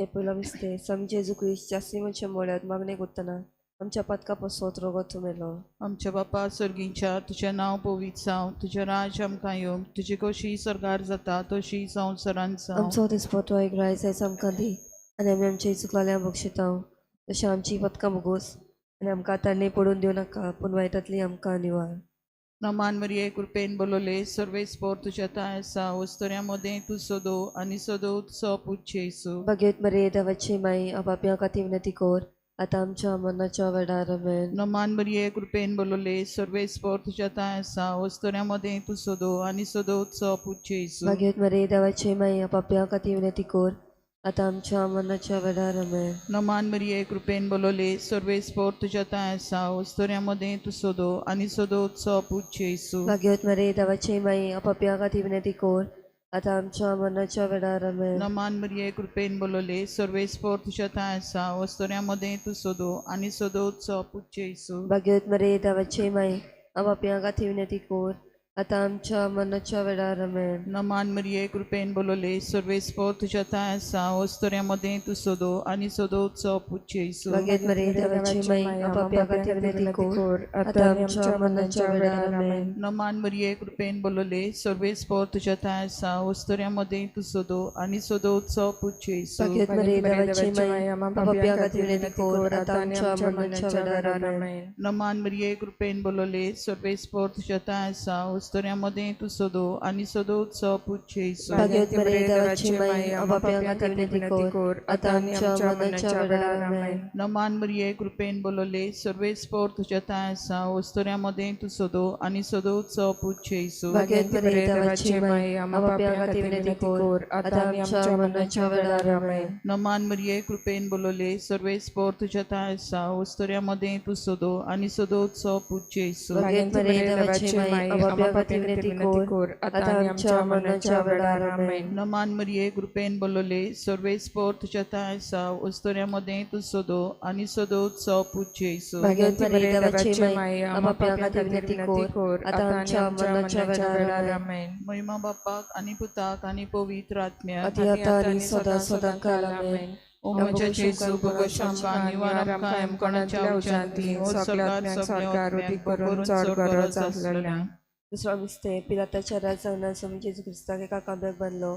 Pela viste, sam Jesu Christ, jasimचे मोळ्यात मागणे करतना आमच्या पदकापासत रोगो तुमेलो. आमच्या बापा सर्गींच्या तुझें नांव पवित्र जावं, तुजें राज आमकां येवं, तुजी कशी सरकार जाता तशी संवसारांत जावं. आमचो दिसपतो एक रायसायच आमकां दी आनी आमी आमच्या चुकलाल्या बक्षितांव तशें आमची पदकां मुगोस आनी आमकां तारणे पडून दिवं नाका पूण वायटांतली आमकां निवार. नमान मरिये कृपेन बोलोले सर्वेस्पोर तुझ्या ताय आसा वस्तऱ्यामध्ये तू सोदो आनी सोदो उत्सव पुच्छे येसू. भगवत मरे देवाची माई आपाप्या खातीर विनंती कर आतां आमच्या मरणाच्या वेळार आमेन. नमान मरिये कृपेन बोलोले सर्वेस्पोर तुझ्या ताय आसा वस्तऱ्यामध्ये तू सोदो आनी सोदो उत्सव पुच्छे येसू. भगवत मरे देवाची माई आपाप्या खातीर विनंती कर आतां आमच्या मरणाच्या वेळार आमेन. नमान मरिये कृपेन बोलोले सर्वेस्पोर तुझ्या ताय आसा वस्तऱ्यामध्ये तू सोदो आनी सोदो उत्सव पुच्छे येसू. भगवत मरे देवाची माई आपाप्या खातीर विनंती कर आतां आमच्या मरणाच्या वेळार आमेन. नमान मरिये कृपेन बोलोले सर्वेस्पोर तुझ्या ताय आसा वस्तऱ्यामध्ये तू सोदो आनी सोदो उत्सव पुच्छे येसू. भगवत मरे देवाची माई आपाप्या खातीर विनंती कर आतां आमच्या मरणाच्या वेळार आमेन. नमान मरिये कृपेन बोलोले सर्वेस्पोर तुझ्या ताय आसा वस्तऱ्यामध्ये तू सोदो आनी सोदो उत्सव पुच्छे येसू. भगवत मरे देवाची माई आपाप्या खातीर विनंती कर आतां आमच्या मरणाच्या वेळार आमेन. नमान मरिये कृपेन बोलोले सर्वेस्पोर तुझ्या ताय आसा वस्तऱ्यामध्ये तू सोदो आनी सोदो उत्सव पुच्छे येसू. भगवत मरे देवाची माई आपाप्या खातीर विनंती कर आतां आमच्या मरणाच्या वेळार आमेन. नमान मरिये कृपेन बोलोले सर्वेस्पोर तुझ्या ताय आसा वस्तऱ्यामध्ये तू सोदो आनी सोदो उत्सव पुच्छे येसू. भगवत मरे देवाची माई आपाप्या खातीर विनंती कर आतां आमच्या मरणाच्या वेळार आमेन. नमान मरिये कृपेन बोलोले सर्वेस्पोर तुझ्या ताय आसा वस्तऱ्यामध्ये तू सोदो आनी सोदो उत्सव पुच्छे येसू. भगवत मरे देवाची माई आपाप्या खातीर विनंती कर आतां आमच्या मरणाच्या वेळार आमेन. नमान मरिये कृपेन बोलोले सर्वेस्पोर तुझ्या ताय आसा वस्तऱ्यामध्ये तू सोदो आनी सोदो उत्सव पुच्छे येसू. भगवत मरे देवाची माई आपाप्या खातीर विनंती कर आतां आमच्या मरणाच्या वेळार आमेन. नमान मरिये कृपेन बोलोले सर्वेस्पोर तुझ्या ताय आसा वस्तऱ्यामध्ये तू सोदो आनी सोदो उत्सव पुच्छे येसू. भगवत मरे देवाची माई आपाप्या खातीर विनंती कर आतां आमच्या मरणाच्या वेळार आमेन. महिमा बापाक आनी पुताक आनी पवित्र आत्म्याक आदी आतां आनी सदां सदां काल आमेन. ओ म्हज्या जेजू भगवत आमकां निवार आमकां एमकोणाच्या उजांती ओ सगळ्यात सरकार उदीक करून चड गरज आसलेल्या. दुसरो विस्ते पिलाताच्या राजधानात स्वामी जेजू क्रिस्ताक एका कांब्याक बांदलो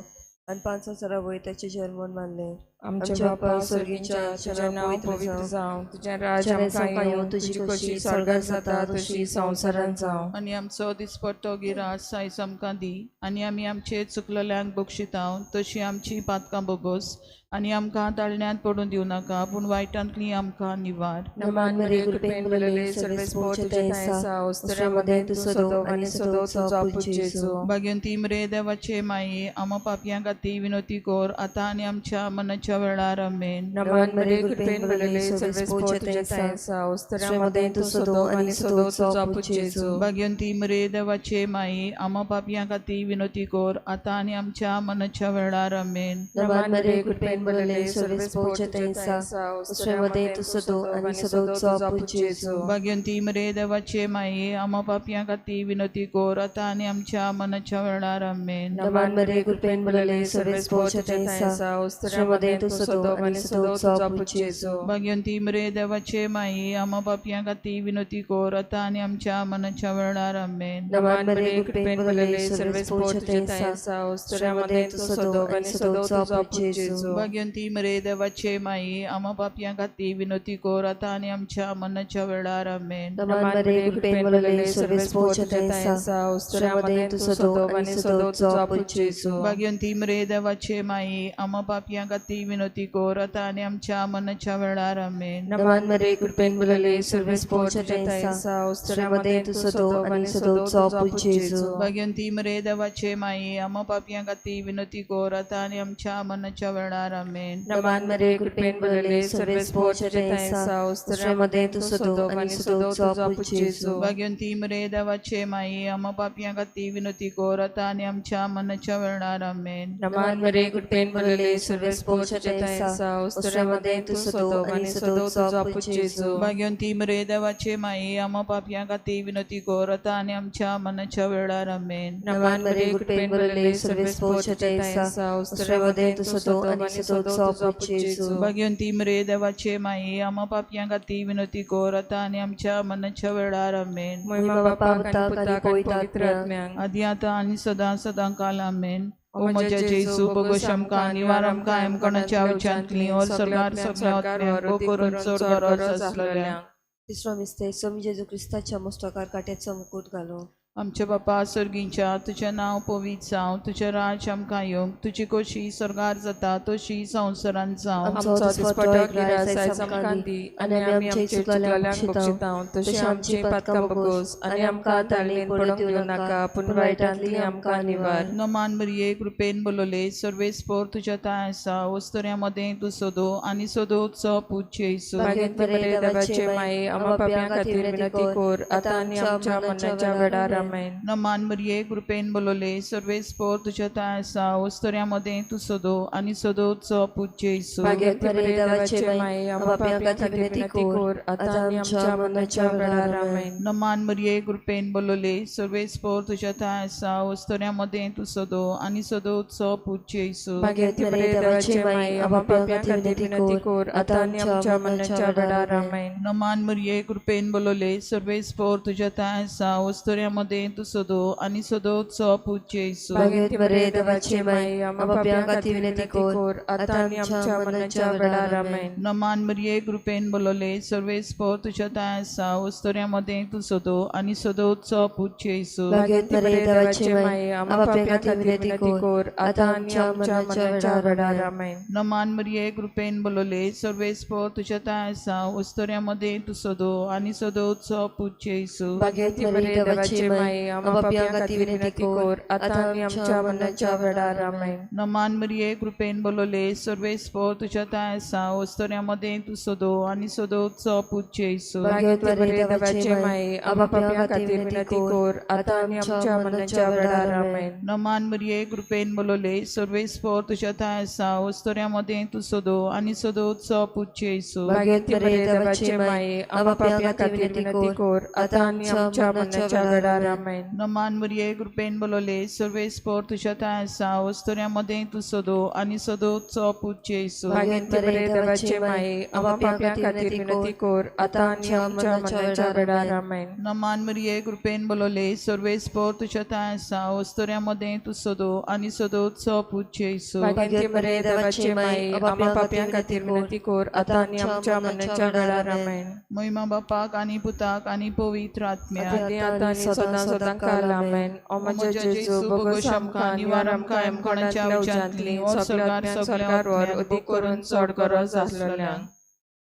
आनी 5 वर्सां वयर ताचे जल्मन मानले. आमच्या बापा सर्गीच्या तुझें नांव पवित्र जावं, तुजें राज आमकां येवं, तुजी कशी सरकार जाता तशी संवसारांत जावं. आनी आमचो दिसपट्टो गिरास आयज आमकां दी आनी आमी आमचे चुकलेल्यांक बक्षितांव तशी आमची पातकां बोगोस आनी आमकां ताळण्यांत पडून दिवं नाका पूण वायटांतली आमकां निवार. नमान मरे कृपेन बोलले सर्वेस्पोर तुजें आसा वस्तऱ्यामध्ये तूं सोदो आनी सोदो उत्सव पुच्छे येसू. भाग्यवंती मरे देवाचे माये आमा पापयां खातीर विनंती कर आतां आनी आमच्या मनाच्या वेळार आमेन. नमान मरे कृपेन बोलले सर्वेस्पोर तुजें आसा वस्तऱ्यामध्ये तूं सोदो आनी सोदो उत्सव पुच्छे येसू. भाग्यवंती मरे देवाचे माये आमा पापयां खातीर विनंती कर आतां आनी आमच्या मनाच्या वेळार आमेन. नमान मरे कृपेन बोलले सर्वेस्पोर तुजें आसा वस्तऱ्यामध्ये तूं सोदो आनी सोदो उत्सव पुच्छे येसू. भाग्यवंती मरे देवाचे माये आमा पापयां खातीर विनंती कर आतां आनी आमच्या मनाच्या वेळार आमेन. नमान मरे कृपेन बोलले सर्वेस्पोर तुजें आसा वस्तऱ्यामध्ये तूं सोदो आनी सोदो उत्सव पुच्छे येसू. भाग्यवंती मरे देवाचे माये आमा पापयां खातीर विनंती कर आतां आनी आमच्या मनाच्या वेळार आमेन. नमान मरे कृपेन बोलले सर्वेस्पोर तुजें आसा वस्तऱ्यामध्ये तूं सोदो आनी सोदो उत्सव पुच्छे येसू. भाग्यवंती मरे देवाचे माये आमा पापयां खातीर विनंती कर आतां आनी आमच्या मनाच्या वेळार आमेन. नमान मरे कृपेन बोलले सर्वेस्पोर तुजें आसा वस्तऱ्यामध्ये तूं सोदो आनी सोदो उत्सव पुच्छे येसू. भाग्यवंती मरे देवाचे माये आमा पापयां खातीर विनंती कर आतां आनी आमच्या मनाच्या वेळार आमेन. नमान मरे कृपेन बोलले सर्वेस्पोर तुजें आसा वस्तऱ्यामध्ये तूं सोदो आनी सोदो उत्सव पुच्छे येसू. भाग्यवंती मरे देवाचे माये आमा पापयां खातीर विनंती कर आतां आनी आमच्या मनाच्या वेळार आमेन. नमान मरे कृपेन बोलले सर्वेस्पोर तुजें आसा वस्तऱ्यामध्ये तू सोदो आनी सोदो उत्सव पुच्छे येसू. भाग्यवंती मरे देवाचे माये आमा पापयां खातीर विनंती कर आतां आनी आमच्या मनाच्या वेळार आमेन. नमान मरे कृपेन बोलले सर्वेस्पोर तुझ्या उस्तऱ्यामध्ये तू सदो आणि सदो तुझा पूज जेजू भाग्यवंती मरे देवाचे माये आम्हा पापियां खाती विनंती कर आता आणि आमच्या मनाच्या वेळार आमेन. नमान मरे कृपेन भरलेले सर्वेस पोषतेसा उस्तऱ्यामध्ये तू सदो आणि सदो तुझा पूज जेजू भाग्यवंती मरे देवाचे माये आम्हा पापियां खाती विनंती कर आता आणि आमच्या मनाच्या वेळार आमेन. महिमा बापा पुताक आणि पवित्र आत्म्यांक आदी आता आणि सदा सदां काल आमेन. ओ म्हज्या जेजू बगोश आमकां निवार आमकां एमकणाच्या विचांतली और सरकार सगळ्या आत्म्यांक गो करून चड गरज आसलेल्यांक. तिसरो मिस्तेक स्वामी जेजू क्रिस्ताच्या मस्तकार काट्याचो मुकुट घालो. आमचे बापा सर्गींच्या तुझें नांव पवित्र जावं, तुझें राज आमकां येवंक, तुजी कशी सरकार जाता तशी संवसारांत जावं. आमचो दिसपटो गिराय सायज आमकां दी आनी आमी आमचे चुकलेल्यांक बक्षितांव तशी आमची पातकां बगोस आनी आमकां ताळणेन पडूंक दिवं नाका पूण वायटांतली आमकां निवार. नमान मरिये कृपेन बोलले सर्वेस्पोर तुझ्या ताय आसा वस्तऱ्यामध्ये तू सोदो आणि सोदोचो पूज येसू. भाग्यवंत मरे देवाचे माये आम्हा पाप्यां खातीर विनंती कर आता आनी आमच्या मरणाच्या वेळार आमेन. नमान मरिये कृपेन बोलले सर्वेस्पोर तुझ्या ताय आसा वस्तऱ्यामध्ये तू सोदो आणि सोदोचो पूज येसू. भाग्यवंत मरे देवाचे माये आम्हा पाप्यां खातीर विनंती कर आता आनी आमच्या मरणाच्या वेळार आमेन. नमान मरिये कृपेन बोलले सर्वेस्पोर तुझ्या ताय आसा वस्तऱ्यामध्ये तू सोदो आणि सोदोचो पूज येसू. भाग्यवंत मरे देवाचे माये आम्हा पाप्यां खातीर विनंती कर आता आनी आमच्या मरणाच्या वेळार आमेन. नमान मरिये कृपेन बोलले सर्वेस्पोर तुझ्या ताय आसा वस्तऱ्यामध्ये तू सोदो आणि सोदोचो पूज येसू. भाग्यवंत मरे देवाचे माये आम्हा पाप्यां खातीर विनंती कर आता आनी आमच्या मरणाच्या वेळार आमेन. नमान मरिये कृपेन बोलले सर्वेस्पोर तुझ्या ताय आसा वस्तऱ्यामध्ये तू सोदो आणि सोदोचो पूज येसू. भाग्यवंत मरे देवाचे माये आम्हा पाप्यां खातीर विनंती कर आता आनी आमच्या मरणाच्या वेळार आमेन. नमान मरिये कृपेन बोलले सर्वेस्पोर तुझ्या ताय आसा वस्तऱ्यामध्ये तू सोदो आणि सोदोचो पूज येसू. भाग्यवंत मरे देवाचे माये आम्हा पाप्यां खातीर विनंती कर आता आनी आमच्या मरणाच्या वेळार आमेन. नमान मरिये कृपेन बोलले सर्वेस्पोर तुझ्या ताय आसा वस्तऱ्यामध्ये तू सोदो आणि सोदोचो पूज येसू. भाग्यवंत मरे देवाचे माये आम्हा पाप्यां खातीर विनंती कर आता आनी आमच्या मरणाच्या वेळार आमेन. नमान मरिये कृपेन बोलले सर्वेस्पोर तुझ्या ताय आसा वस्तऱ्यामध्ये तू सोदो आणि सोदोचो पूज येसू. भाग्यवंत मरे देवाचे माये आम्हा पाप्यां खातीर विनंती कर आता आनी आमच्या मरणाच्या वेळार आमेन. नमान मरिये कृपेन बोलले सर्वेस्पोर तुझ्या ताय आसा वस्तऱ्यामध्ये तू सोदो आणि सोदोचो पूज येसू. भाग्यवंत मरे देवाचे माये आम्हा पाप्यां खातीर विनंती कर आता आनी आमच्या मरणाच्या वेळार आमेन. नमान मरिये कृपेन बोलले सर्वेस्पोर तुझ्या ताय आसा वस्तऱ्यामध्ये तू सोदो आणि सोदोचो पूज येसू. भाग्यवंत मरे देवाचे माये आम्हा पाप्यां खातीर विनंती कर आता आनी आमच्या मरणाच्या वेळार आमेन. महिमा बापाक आणि पुताक आणि पवित्र आत्म्याक आदी आतां आनी सदां सदां काल आमेन. ओ म्हज्या जेजू बगोश आमकां निवार आमकां एमकणाच्या विचांतली और सरकार वर अदीक करून चड गरज आसलेल्यांक.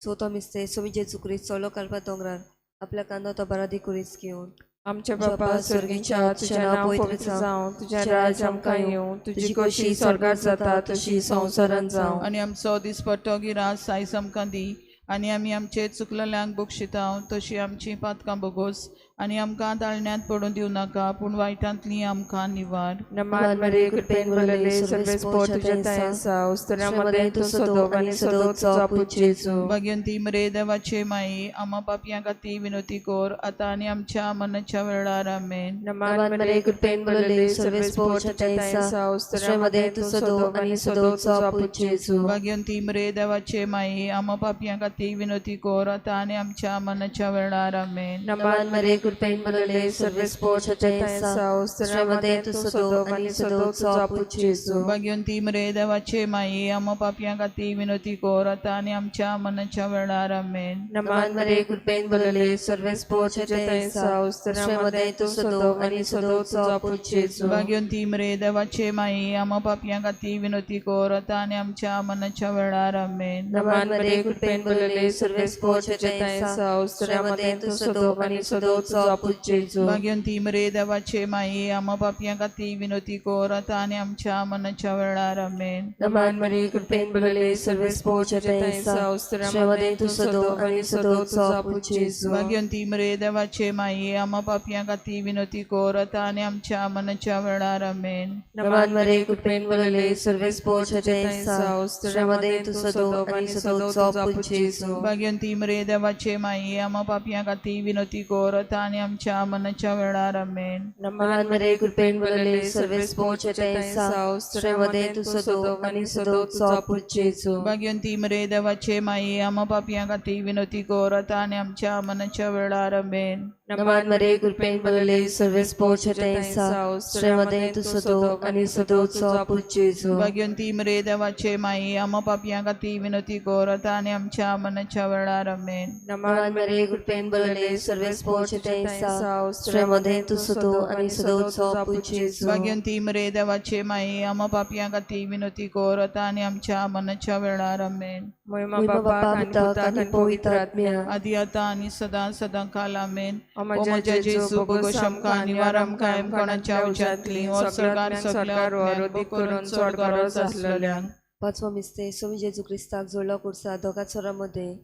चवथो मिस्तेक स्वामी जेजू क्रिस्त चलो कालपा दोंगरार आपल्या कांदो तो बरादी कुरीस घेवन. आमचे बापा स्वर्गीच्या तुझें नांव पवित्र जावं, तुझें राज आमकां येवं, तुजी कशी स्वर्गार जाता तशी संवसारांत जावं. आणि आमचो दिसपट्टो गिरास आयज आमकां दी आणि आमी आमचे चुकलेल्यांक बक्षितांव तशी आमची पातकां बगोस आणि आमकां ताळण्यांत पडूं दिवं नाका पूण वायटांतली आमकां निवार. नमान मरे कृपेन भरलेले सर्वेस्पोर तुझ्या ताय आसा वस्तऱ्यामध्ये तू सोदो आनी सोदोचो पूज येसू. भाग्यवंती मरे देवाचे माये आम्हा पापियां खातीर विनंती कर आता आणि आमच्या मरणाच्या वेळार आमेन. नमान मरे कृपेन भरलेले सर्वेस्पोर तुझ्या ताय आसा वस्तऱ्यामध्ये तू सोदो आनी सोदोचो पूज येसू. भाग्यवंती मरे देवाचे माये आम्हा पापियां खातीर विनंती कर आता आणि आमच्या मरणाच्या वेळार आमेन. नमान मरे कृपेन भरलेले सर्वेस्पोर तुझ्या ताय आसा वस्तऱ्यामध्ये तू सोदो आनी सोदोचो पूज येसू. भाग्यवंती मरे देवाचे माये आम्हा पापियां खातीर विनंती कर आता आणि आमच्या मरणाच्या वेळार आमेन. नमान मरे कृपेन भरलेले सर्वेस्पोर तुझ्या ताय आसा वस्तऱ्यामध्ये तू सोदो आनी सोदोचो पूज येसू. भाग्यवंती मरे देवाचे माये आम्हा पापियां खातीर विनंती कर आता आणि आमच्या मरणाच्या वेळार आमेन. नमान मरे कृपेन भरलेले सर्वेस्पोर तुझ्या ताय आसा वस्तऱ्यामध्ये तू सोदो आनी सोदोचो तुझो आपूच जेजू भाग्यवंती मरे देवाचे माये आम्हा पापयां खातीर विनोती कोर आता आनी आमच्या मनाच्या वेळार आमेन. नमान मरे कृपेन बलले सर्वे स्पोर्च तेसा श्रेमदे तू सदो आणि सदो तुझो आपूच जेजू भाग्यवंती मरे देवाचे माये आम्हा पापयां खातीर विनोती कोर आता आनी आमच्या मनाच्या वेळार आमेन. नमान मरे कृपेन बलले सर्वे स्पोर्च तेसा श्रेमदे तू सदो आणि सदो तुझो आपूच जेजू भाग्यवंती मरे देवाचे माये आम्हा पापयां खातीर विनोती कोर आता आनी आमच्या मनाच्या वेळार आमेन. नमान मरे कृपेन बलले सर्वे स्पोर्च तेसा श्रेमदे तू सदो आणि सदो तुझो आपूच जेजू भाग्यवंती मरे देवाचे माये आम्हा पापयां खातीर विनोती कोर आता आनी आमच्या मनाच्या वेळार आमेन. नमान मरे कृपेन बलले सर्वे स्पोर्च तेसा श्रेमदे तू सदो आणि सदो तुझो आपूच जेजू भाग्यवंती मरे देवाचे माये आम्हा पापयां खातीर विनोती कोर आता आनी आमच्या मनाच्या वेळार आमेन. नमान मरे कृपेन बलले सर्वे स्पोर्च तेसा श्रेमदे तू सदो आणि सदो तुझो आपूच जेजू भाग्यवंती मरे देवाचे माये आम्हा पापयां खातीर विनोती कोर आता आनी आमच्या मनाच्या वेळार आमेन. महिमा महिमा बापाक बापा आणि पिता पुताक आणि आणि पवित्र पवित्र आत्म्या आदी आता आणि सदा सदां काल आमेन. ओ ओ म्हज्या जेजू बगोश आमकां निवार आमकां कोणाच्या उज्यांतली और सरकार सगळ्या करून चड गरज आसलेल्यांक. पाचवो मिस्ते सोमी जेजू क्रिस्ताक जोडलो कुर्सा दोगात स्वरांमध्ये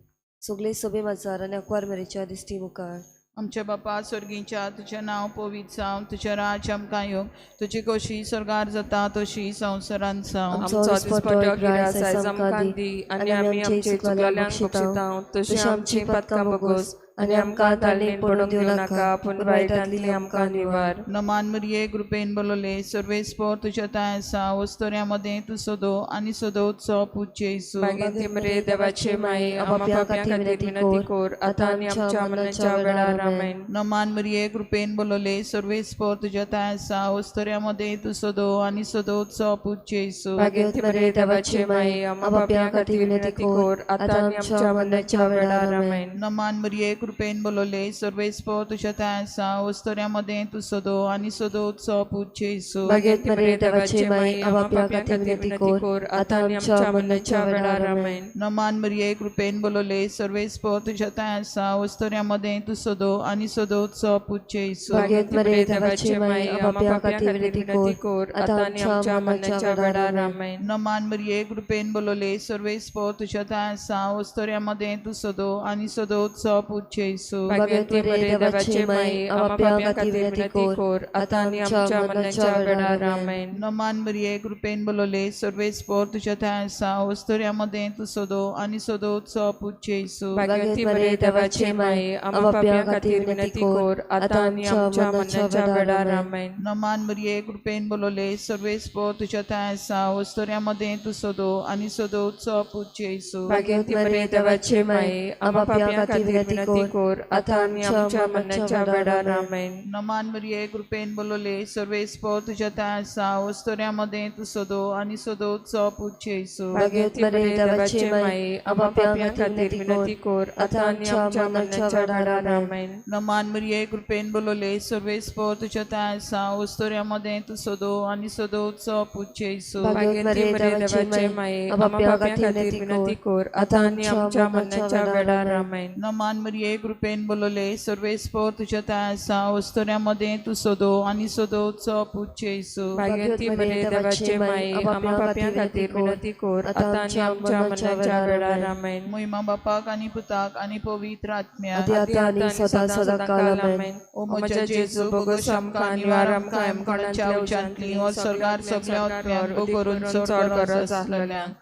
सगळे सभे माजार आणि अकवार मेरेच्या दिसती मुखार. आमच्या बापा स्वर्गीच्या तुझें नांव पवित्र जावं तुझें राज आमकां येवं तुजी कशी स्वर्गार जाता तशी संवसारांत जावं. आमचो दिसपट्टो गिरास आयज आमकां दी आनी आमी आमचे चुकलेल्यांक बक्षितांव तशी आमची पातकां बगोस आनी आमकां ताळणेन पडूंक दिवं नाका पूण वायटांतली आमकां निवार. नमान मरिये कृपेन बलोले सर्वे स्पोर तुझ्या ताय आसा वस्तोऱ्यामध्ये तू सोदो आनी सोदो तुझो पूज जेजू भाग्यवंती मरे देवाचे माये आम्हा पापयां खातीर विनंती कोर आता आनी आमच्या मनाच्या वेळार आमेन. नमान मरिये कृपेन बलोले सर्वे स्पोर तुझ्या ताय आसा वस्तोऱ्यामध्ये तू सोदो आनी सोदो तुझो पूज जेजू भाग्यवंती मरे देवाचे माये आम्हा पापयां खातीर विनंती कोर आता आनी आमच्या मनाच्या वेळार आमेन. नमान मरिये कृपेन बलोले सर्वे स्पोर तुझ्या ताय आसा वस्तोऱ्यामध्ये तू सोदो आनी सोदो तुझो पूज जेजू भाग्यवंती मरे देवाचे माये आम्हा पापयां खातीर विनंती कोर आता आनी आमच्या मनाच्या वेळार आमेन. नमान मरिये कृपेन बलोले सर्वे स्पोर तुझ्या ताय आसा वस्तोऱ्यामध्ये तू सोदो आनी सोदो तुझो पूज जेजू भाग्यवंती मरे देवाचे माये आम्हा पापयां खातीर विनंती कोर आता आनी आमच्या मनाच्या वेळार आमेन. नमान मरिये कृपेन बलोले सर्वे स्पोर तुझ्या ताय आसा वस्तोऱ्यामध्ये तू सोदो आनी सोदो तुझो पूज जेजू भाग्यवंती मरे देवाचे माये आम्हा पापयां खातीर विनंती कोर आता आनी आमच्या मनाच्या वेळार आमेन. नमान मरिये कृपेन बलोले सर्वे स्पोर तुझ्या ताय आसा वस्तोऱ्यामध्ये तू सोदो आनी सोदो तुझो पूज जेजू भाग्यवंती मरे देवाचे माये आम्हा पापयां खातीर विनंती कोर आता आनी आमच्या मनाच्या वेळार आमेन. नमान मरिये कृपेन बलोले सर्वे स्पोर तुझ्या ताय आसा वस्तोऱ्यामध्ये तू सोदो आनी सोदो तुझो पूज जेजू भाग्यवंती मरे देवाचे माये आम्हा पापयां खातीर विनंती कोर आता आनी आमच्या मनाच्या वेळार आमेन. नमान मरिये कृपेन बलोले सर्वे स्पोर तुझ्या ताय आसा वस्तोऱ्यामध्ये तू सोदो आनी सोदो तुझो पूज जेजू भाग्यवंती मरे देवाचे माये आम्हा पापयां खातीर विनंती कोर आता आनी आमच्या मनाच्या वेळार आमेन. नमान मरिये कृपेन बलोले सर्वे स्पोर तुझ्या ताय आसा वस्तोऱ्यामध्ये तू सोदो आनी सोदो तुझो पूज जेजू भाग्यवंती मरे देवाचे माये आम्हा पापयां खातीर विनंती कोर आता आनी आमच्या मनाच्या वेळार आमेन. नमान मरिये कृपेन बलोले सर्वे स्पोर तुझ्या ताय आसा वस्तोऱ्यामध्ये तू सोदो आनी सोदो तुझो पूज जेजू भाग्यवंती मरे देवाचे माये आम्हा पापयां खातीर विनंती कोर आता आनी आमच्या मनाच्या वेळार आमेन. महिमा बापाक आनी पुताक आनी पवित्र आत्म्या आदी आता आणि सदा सदा काल आमेन. ओ म्हज्या जेजू बगोश आमकां निवार आमकां कोणाच्या उज्यांतली और सरकार सगळ्या आत्म्यांक करून चड गरज आसलेल्यांक.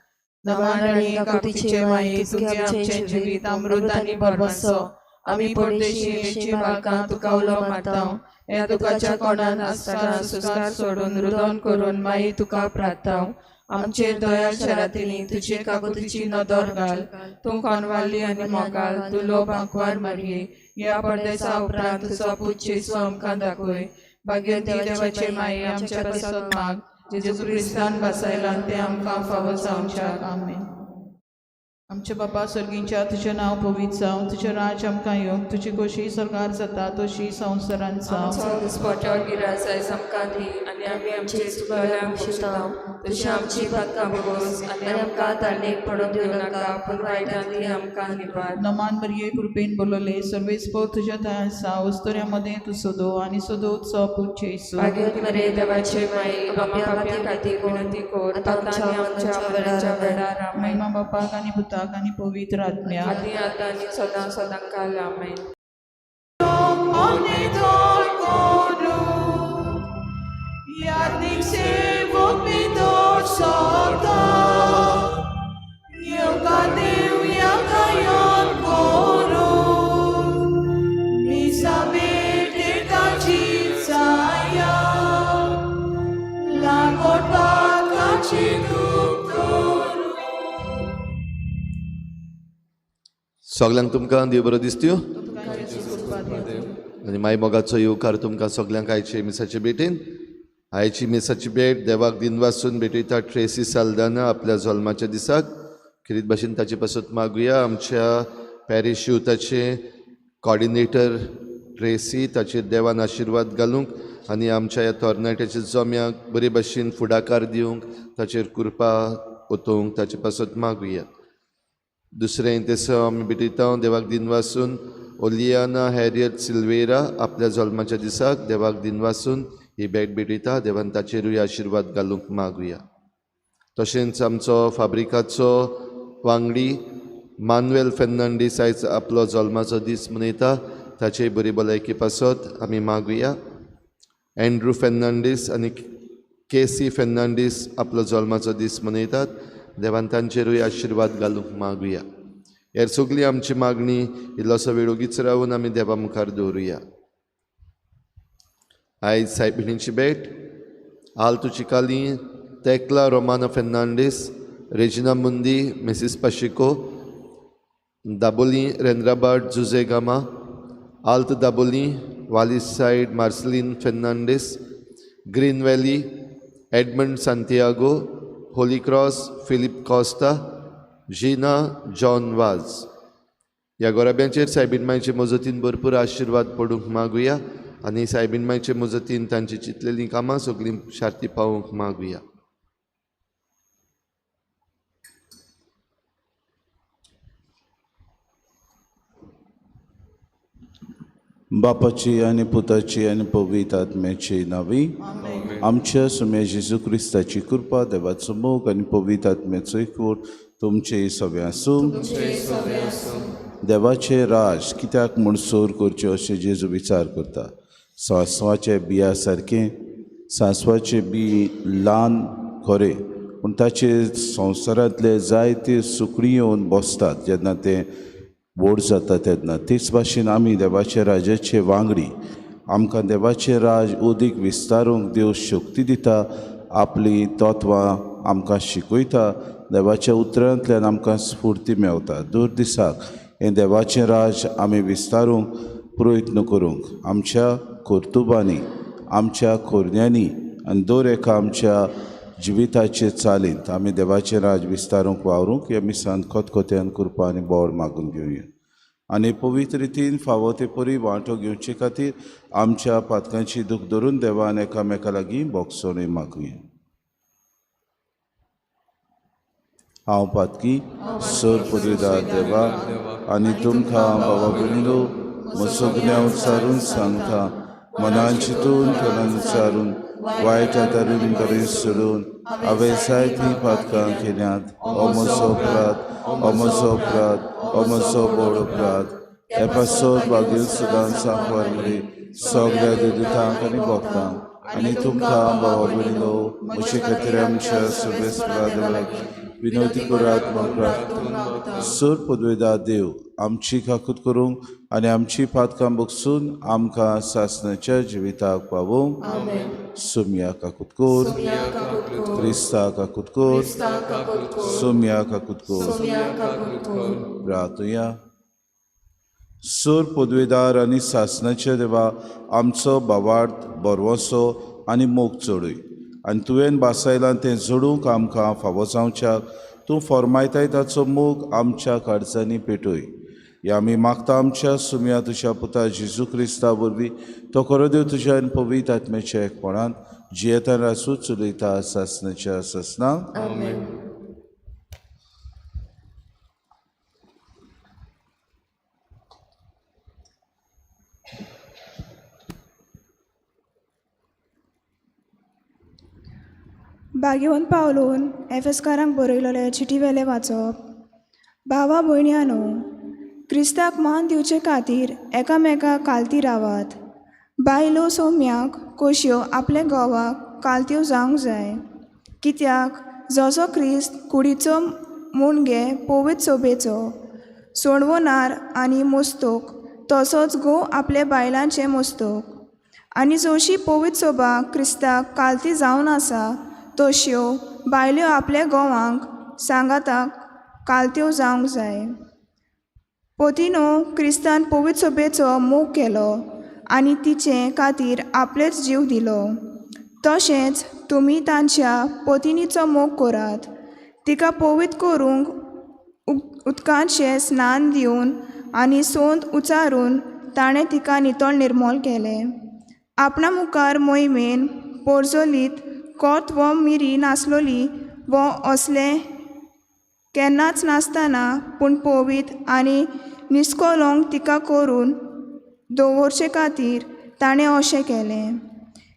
नमान आनी एकाकुतीचे माये तुगे आमचें जिवीत अमृत आनी बरवंसो आमी परदेशी येची बाळकां तुका उलो मारतांव ह्या दुखाच्या कोणान आसतना सुस्कार सोडून रुदन करून माई तुका प्रार्थांव. आमचे दयाळ शरातिनी तुजे काकुतीची नदर घाल तूं कोनवाली आनी मोगाल तूं लोभ आंकवार मारये ह्या परदेसा उपरांत तुजो पूज जेजू आमकां दाखय. भाग्यवंती देवाचे माये आमच्या पासत माग जेजू क्रिस्तान बसयला ते आमकां फावो जावच्याक आमेन. आमचे बापा सर्गींच्या तुझें नांव पवित्र जावं, तुजें राज आमकां येवंक, तुजी कशी सरकार जाता तशी संवसारांत जावं. आमचो दिसपट्टो गिरास आयज आमकां दी आनी आमी आमचे चुकलेल्यांक शिक्षाव तशी आमची पातकां बगोस आनी आमकां तारणेक पडून दिवं नाका पूण वायटांतली आमकां निवार. नमान मरिये कृपेन बोलले सर्वेस्पर तुझ्या थंय आसा, उस्तोऱ्या मदें तूं सोदो आनी सोदोचो पूत जेसू. भाग्यवती मरे देवाचे माई आमच्या पापी खातीर विनंती कर आतां आनी आमच्या मरणाच्या वेळार आमेन. महिमा बापाक आनी पुताक आनी पवित्र आत्म्याक. आदी आतां आनी सदां सदां काल आमेन. Iarnic sevog mi dor sorda, eu ca Deu ia ca ion coro, mi saber de ca cipsaia, la corpa ca ciductoru. सगल्यांक तुमकां देव बरो दिसत्यो आनी माय मोगाचो येवकार तुमकां सगल्यांक आयचे मिसाचे भेटेन. आयची मिसाची भेट देवाक दिन वाचून भेटयता ट्रेसी साल्दाना आपल्या जल्माच्या दिसाक. खरीत भाशेन ताचे पासत मागुया आमच्या पॅरिश युथाचे कॉर्डिनेटर ट्रेसी, ताचेर देवान आशिर्वाद घालूंक आनी आमच्या ह्या तरणाट्याच्या जम्याक बरे भाशेन फुडाकार दिवंक, ताचेर कृपा ओतोवंक ताचे पासत मागुया. दुसरें तेसो आमी भेटयता देवाक दिन वाचून ओलियाना हॅरियट सिल्वेरा आपल्या जल्माच्या दिसाक देवाक दिन वाचून ही भेट भेटयता. देवान ताचेरूय आशिर्वाद घालूंक मागुया. तशेंच आमचो फाब्रिकाचो वांगडी मानुएल फेर्नांडीस आयज आपलो जल्माचो दीस मनयता. ताचे बरी भलायकी पासत आमी मागुया. एंड्रू फेर्नांडीस आनी केसी फेर्नांडीस आपलो जल्माचो दीस मनयतात. देवान तांचेरूय आशिर्वाद घालूंक मागुया. हेर सगळी आमची मागणी इल्लोसो वेळ ओगीच रावन आमी देवा मुखार दवरुया. आयज सायबिणीची भेट आल्तो चिकाली तेक्ला रोमाना फेर्नांडीस, रेजिना मुंदी, मिसिस पाशिको, दाबोली रेंद्राबाट जुजे गामा, आल्तो दाबोली वालीस सायड Marceline Fernandes, Green Valley Edmund Santiago, Holy Cross Philip Costa, Gina John Vaz. ह्या गोराब्यांचेर सायबीण मांयचे मजतीन भरपूर आशिर्वाद पडूंक मागुया आनी सायबीण मांयचे मजतीन तांची चिंतलेलीं कामां सगळीं शार्ती पावोवंक मागुया. बापाची आनी पुताची आनी पवित्र आत्म्याची नावी. आमच्या सुम्या जेजू क्रिस्ताची कृपा, देवाचो मोग आनी पवित्र आत्म्याचो एकवट तुमचे सगळे आसूं. देवाचे राज कित्याक म्हणसोर करचे अशें जेजू विचार करता. सांसवाचे बिया सारकें, सांसवाचे बी ल्हान खरें, पूण ताचे संवसारांतले जायते सुकणी येवन बसतात जेन्ना ते व्हड जाता तेन्ना. तेच भाशेन आमी देवाच्या राजाचे वांगडी. आमकां देवाचें राज उदीक विस्तारूंक देव शक्ती दिता, आपली तत्वां आमकां शिकयता. देवाच्या उतरांतल्यान आमकां स्फूर्ती मेळटा. दर दिसाक हें देवाचें राज आमी विस्तारूंक प्रयत्न करूंक आमच्या कर्तुबांनी, आमच्या खोरण्यांनी आनी दर एका आमच्या जिविताचे चालींत आमी देवाचें राज विस्तारूंक वावरूंक ह्या मिसान खतखत्यान कृपा आनी बोड मागून घेवया. आनी पवित्र रितीन फावो ते परी वांटो घेवचे खातीर आमच्या पातकांची दूख धरून देवान एकामेका लागीं बोगसोनूय मागुया. हांव पातकी सर पदवीदार देवा आनी तुमकां बाबा भयणीलो सगळ्या उच्चारून सांगता, मनान चिंतून तोंडान उच्चारून वायट आदारून बरें सोडून हांवें जायतीं पातकां केल्यांत. म्हजो बोड अपराध हे पासत वागील सुदां सांखवार मरे सगळ्या देदितांक आनी भक्तांक आनी तुमकां बाबा भयणीलो म्हजे खातीर आमच्या सर्वेस्परा देवाक विनवती करात म्हाका. सर पदवेदार देव आमची काकूत करूंक आनी आमची पातकां बगसून आमकां सासणाच्या जिविताक पावोवंक. सोम्या काकूत कोर, क्रिस्ता काकूत कोर, सोम्या काकूत कोर. प्रार्थया. सर पदवेदार आनी सासणाच्या देवा आमचो बावार्थ बरवसो आनी मोग चडय आनी तुवें बासायलां तें जोडूंक आमकां फावो जावच्याक तूं फॉर्मायताय ताचो मोग आमच्या काळजांनी पेटोय. हे आमी मागता आमच्या सुम्या तुज्या पुता जेजू क्रिस्ता वरवीं तो खरो देव तुज्या आनी पवित्र आत्म्याच्या एकपणान जियेता रासूं चलयता सासणाच्या ससना. आमेन. भाग्यवंत पावलून एफेसकारांक बरयलेले चिटी वेले वाचप. भावा भयण्यांनो, क्रिस्ताक मान दिवचे खातीर एकामेकाक कालती रावात. बायलो सौम्याक कोश्यो आपल्या घोवाक कालत्यो जावंक जाय. कित्याक जसो क्रिस्त कुडीचो मुणगे पवित्र सोबेचो सोडवणार आनी मस्तूक, तसोच घोव आपले बायलांचे मस्तूक. आनी जशी पवित्र सोबा क्रिस्ताक कालती जावन आसा, तश्यो बायल्यो आपल्या घोवांक सांगाताक कालत्यो जावंक जाय. पोतिनो क्रिस्तान पवित्र सोबेचो मोग केलो आनी तिचे खातीर आपलेच जीव दिलो. तशेंच तुमी तांच्या पोतिनीचो मोग करात. तिका पवित्र करूंक उदकाचें स्नान दिवन आनी सोंत उचारून ताणें तिका नितळ निर्मोल केलें. आपणा मुखार मोहिमेन पोरजोलीत कोत वो मिरी नासलोली वो असले केन्नाच नासतना, पूण पवित्र आनी निस्कोलोंक तिका करून दवरचे खातीर ताणें अशें केलें.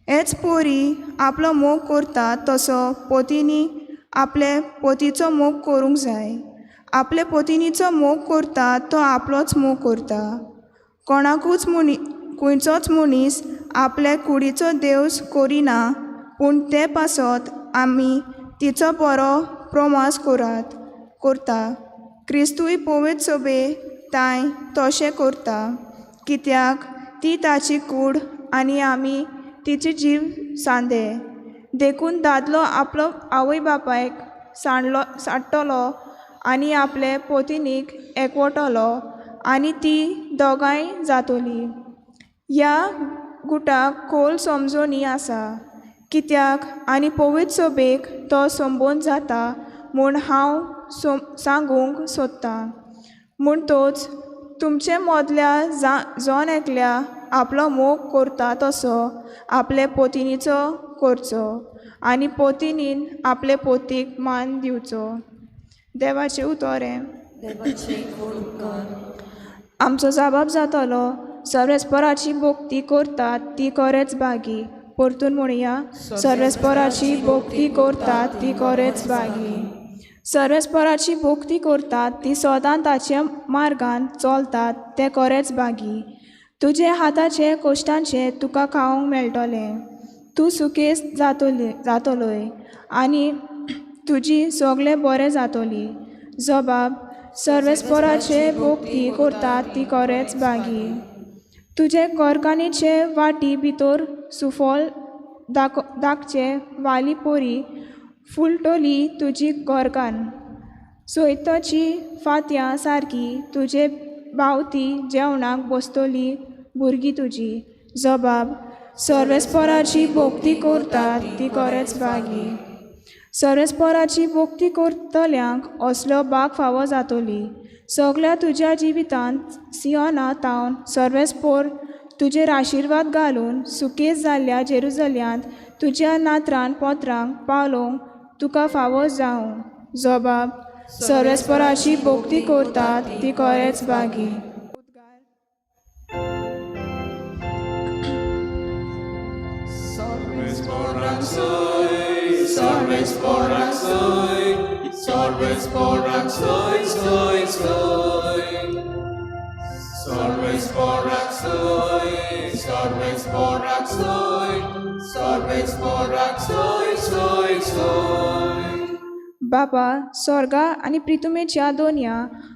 हेच पोरी आपलो मोग करता तसो पोतिनी आपले पोतीचो मोग करूंक जाय. आपले पोतिनीचो मोग करता तो आपलोच मोग करता. कोणाकूच खंयचोच मनीस आपल्या कुडीचो देवस करिना, पूण ते पासत आमी तिचो बरो प्रोमास करता. क्रिस्तूय पवित्र सोबे ताय तशें करता, कित्याक ती ताची कूड आनी आमी तिचे जीव सांदे. देखून दादलो आपलो आवय बापायक सांडटलो आनी आपले पोतिनीक एकवटलो आनी ती दोगांय जातोली. ह्या गुटाक खोल समजोनी आसा, कित्याक आनी पवित्र सोबेक तो संबोध जाता म्हूण हांव सांगूंक सोदतां. म्हणटोच तुमचे मोदल्या जोन एकल्या आपलो मोग करता तसो आपले पोतिनीचो करचो आनी पोतिनीन आपले पोतीक मान दिवचो. देवाचें उतोरें. आमचो जबाब जातलो, सर्वेस्पराची भोक्ती करतात ती खरेंच भागी. परतून म्हणया, सर्वेस्पराची भोक्ती करतात ती खरेंच भागी. सर्वेस्पराची भोक्ती करतात ती सदां ताच्या मार्गान चलतात ते खरेंच भागी. तुजे हाताचे कश्टांचे तुका खावंक मेळटलें. तूं सुकेस जातलोय आनी तुजी सगळें बरें जातली. जबाब, सर्वेस्पराचे भोक्ती करतात ती खरेंच भागी. तुजे घरकान्नीचे वाटी भितर सुफोल दाखचे वाली पोरी फुलटोली तुजी घरकान्न. सोयताची फांत्यां सारकी तुजे भावती जेवणाक बसतली भुरगीं तुजी. जबाब, सर्वेस्पराची भोक्ती करतात ती खरेंच भागी. सर्वेस्पराची भोक्ती करतल्यांक असलो भाग फावो जातली. सगळ्या तुज्या जिवितांत सियोना तावन सर्वेस्पोर तुजेर आशिर्वाद घालून सुकेस जाल्ल्या जेरुजल्यांत तुज्या नात्रान पोत्रांक पावलोवंक तुका फावो जावं. जबाब, सर्वेस्पराची भोक्ती करतात ती खरेंच भागी. बाबा, स्वर्गा आनी प्रितुमेच्या दोनया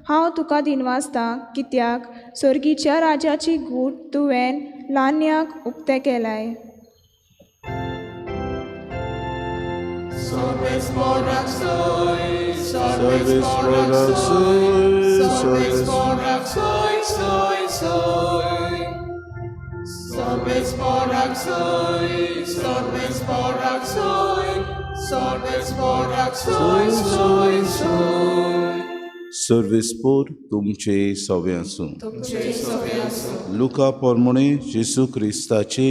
हांव तुका दिनवासतां, कित्याक सर्गीच्या राजाची गूट तुवें ल्हान्याक उक्तें केलाय. सर्वेस्पोर तुमचे सवे आसूं लुका पोरमणे जेजू क्रिस्ताचे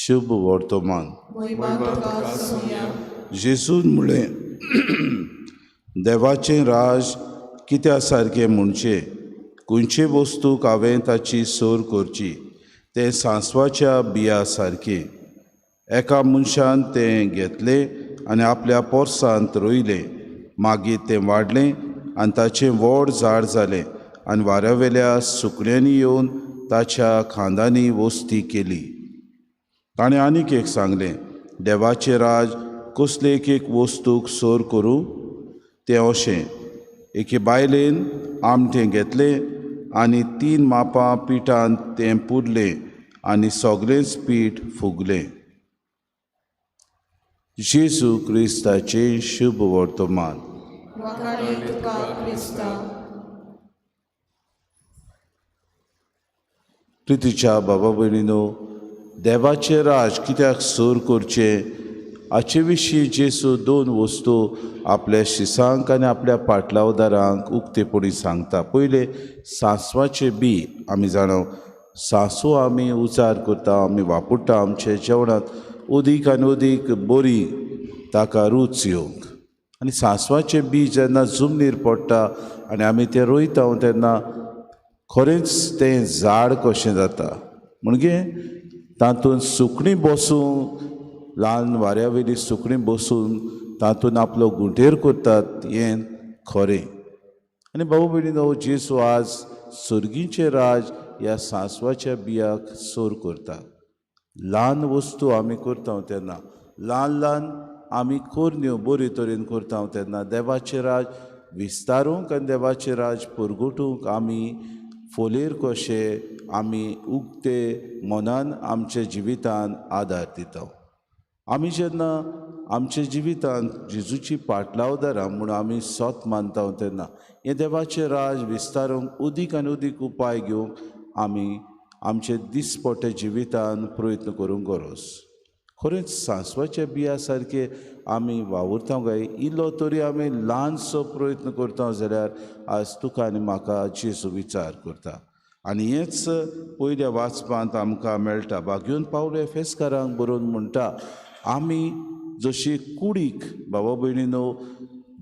शुभ वर्तमान जेजून म्हळें देवाचें राज कित्या सारकें म्हणचे खंयचे वस्तूक हांवें ताची सोर करची तें सांसवाच्या बिया सारकें एका मनशान तें घेतलें आनी आपल्या पोरसांत रोयलें मागीर तें वाडलें आनी ताचें व्हड झाड जालें आनी वाऱ्यावेल्या सुकण्यांनी येवन ताच्या खांदांनी वस्ती केली. ताणें आनीक एक सांगलें देवाचें राज कसले एक वस्तूक सोर करूं तें अशें एके बायलेन आमटें घेतलें आनी 3 मापां पिठांत तें पुरलें आनी सगळेंच पीठ फुगलें. जेजू क्रिस्ताचें शुभ वर्तमान. प्रितीच्या बाबा भयणीनो, देवाचें राज कित्याक सोर करचें हाचे विशीं जेजू 2 वस्तू आपल्या शिसांक आनी आपल्या पाटलावदारांक उक्तेपणी सांगता. पयले सांसवाचें बी आमी जाणो सांसव आमी उजार करता आमी वापरता आमच्या जेवणांत अदीक आनी अदीक बरी ताका रूच येवंक. आनी सांसवाचें बी जेन्ना जमनीर पडटा आनी आमी तें रोयता तेन्ना खरेंच तें झाड कशें जाता म्हणजे तातूंत सुकणीं बसून ल्हान वाऱ्यावेली सुकणीं बसून तातूंत आपलो गुंठेर करतात हें खरें. आनी भाऊ भयणीनो, जेजू आज सर्गीचें राज ह्या सांसवाच्या बियाक सोर करता. ल्हान वस्तू आमी करता तेन्ना ल्हान ल्हान आमी कोरण्यो बरे तरेन करता तेन्ना देवाचें राज विस्तारूंक आनी देवाचें राज परगटूंक आमी फोलेर कशें आमी उक्ते मनान आमच्या जिवितान आदार दिता. आमी जेन्ना आमच्या जिवितांत जेजूची पाटलावदारां म्हूण आमी सोत मानता तेन्ना हें देवाचें राज विस्तारूंक अदीक आनी अदीक उपाय घेवंक आमी आमचे दिसपट्टे जिवितान प्रयत्न करूंक गरज. खरेंच सांसवाच्या बिया सारके आमी वावुरता काय इल्लो तरी आमी ल्हानसो प्रयत्न करता जाल्यार आज तुका आनी म्हाका जेजू विचार करता. आनी हेंच पयल्या वाचपांत आमकां मेळटा. बागेवन पावले फेस्कारांक बरोवन म्हणटा आमी जशी कुडीक बाबा भयणीनो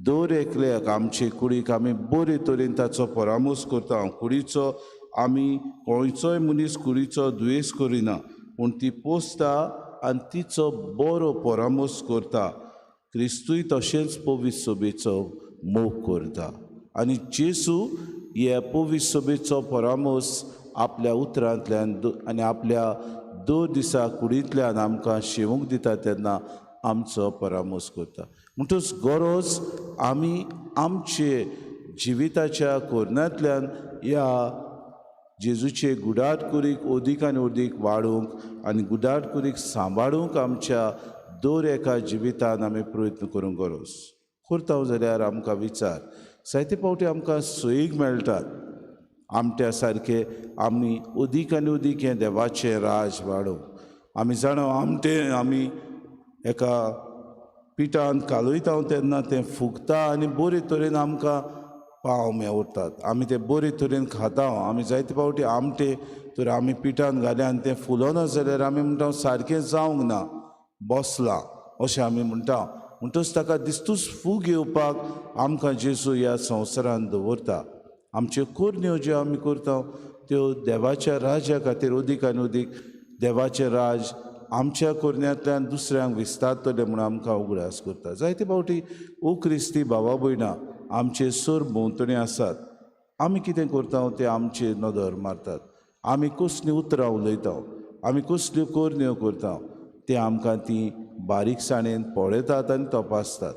दर एकल्याक आमचे कुडीक आमी बरे तरेन ताचो परामोस करता. कुडीचो आमी खंयचोय मनीस कुडीचो दुयेस करिना पूण ती पोसता आनी तिचो बरो परामोस करता. क्रिस्तूय तशेंच पवित्र सभेचो मोग करता. आनी जेजू ह्या पवित्र सभेचो परामोस आपल्या उतरांतल्यान आनी आपल्या 2 दिसा कुडींतल्यान आमकां शिवूंक दिता तेन्ना आमचो परामोस करता. म्हणटच गरज आमी आमचे जिविताच्या कोरण्यांतल्यान ह्या जेजूचे गुडाट कुरीक अदीक आनी अदीक वाडूंक आनी गुडाट कुरीक सांबाळूंक आमच्या दर एका जिवितान आमी प्रयत्न करूंक गरज. करता जाल्यार आमकां विचार जायते फावटी आमकां सोयीक मेळटात आमट्या सारके आमी अदीक आनी अदीक हें देवाचें राज वाडोवंक. आमी जाणो आमटें आमी एका पिठांत कालयता तेन्ना तें फुगता आनी बरे तरेन आमकां पाव मेवतात. आमी तें बरे तरेन खाता. आमी जायते फावटी आमटे तर आमी पिठांत घाले आनी तें फुलोना जाल्यार आमी म्हणटा सारकें जावंक ना बसलां अशें आमी म्हणटा. म्हणटच ताका दिस्तूच फूग येवपाक आमकां जेजू ह्या संवसारांत दवरता. आमच्यो कोरण्यो ज्यो आमी करता त्यो देवाच्या राजा खातीर अदीक आनी अदीक देवाचें राज आमच्या कोरण्यांतल्यान दुसऱ्यांक विस्तारतले म्हूण आमकां उगडास करता. जायते फावटी क्रिस्ती भावा भयणां आमचे सर भोंवतणी आसात. आमी कितें करता तें आमचे नदर मारतात. आमी कसलीं उतरां उलयता आमी कसल्यो कोरण्यो करता तें आमकां तीं बारीकसाणेन पळयतात आनी तपासतात.